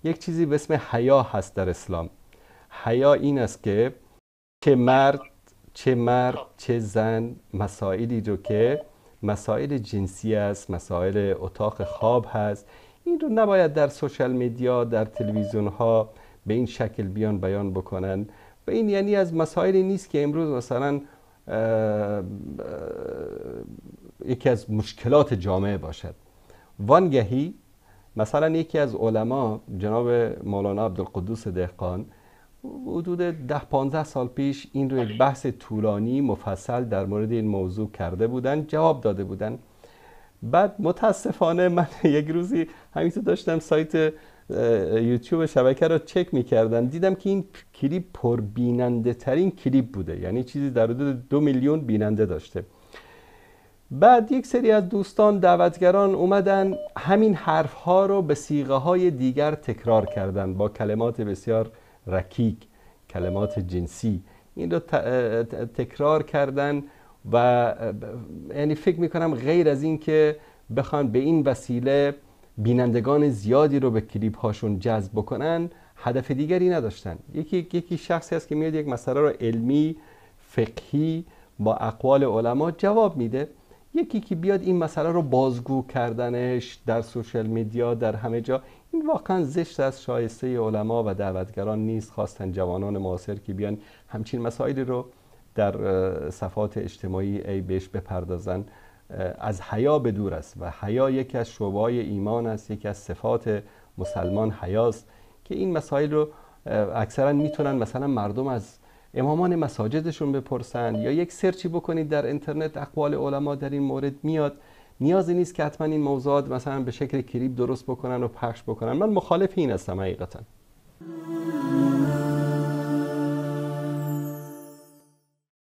یک چیزی به اسم حیا هست در اسلام. حیا این است که چه مرد چه زن مسائلی رو که مسائل جنسی است، مسائل اتاق خواب هست، این رو نباید در سوشال میدیا، در تلویزیون ها به این شکل بیان بکنن. و این یعنی از مسائلی نیست که امروز مثلا یکی از مشکلات جامعه باشد. وانگهی مثلا یکی از علما جناب مولانا عبدالقدوس دهقان حدود 10-15 سال پیش این رو یک بحث طولانی مفصل در مورد این موضوع کرده بودن، جواب داده بودن. بعد متاسفانه من یک روزی همینطور داشتم سایت یوتیوب شبکه رو چک می‌کردم، دیدم که این کلیپ پربیننده ترین کلیپ بوده، یعنی چیزی در حدود 2 میلیون بیننده داشته. بعد یک سری از دوستان دعوتگران اومدن همین حرف‌ها رو به صیغه‌های دیگر تکرار کردن، با کلمات بسیار رکیک، کلمات جنسی، این رو تکرار کردن و یعنی فکر میکنم غیر از این که بخوان به این وسیله بینندگان زیادی رو به کلیپ هاشون جذب بکنن، هدف دیگری نداشتن. یکی شخصی هست که میاد یک مسئله رو علمی فقهی با اقوال علما جواب میده، یکی که بیاد این مسئله رو بازگو کردنش در سوشال میدیا در همه جا، این واقعا زشت از شایسته علما و دعوتگران نیست. خواستن جوانان معاصر که بیان همچین مسائلی رو در صفحات اجتماعی بهش بپردازن، از حیا به دور است. و حیا یکی از شعبه‌های ایمان است، یکی از صفات مسلمان حیاست که این مسائل رو اکثرا میتونن مثلا مردم از امامان مساجدشون بپرسن، یا یک سرچی بکنید در اینترنت اقوال علما در این مورد میاد. نیازی نیست که حتما این موضوعات مثلا به شکل کلیپ درست بکنن و پخش بکنن. من مخالف این هستم حقیقتا.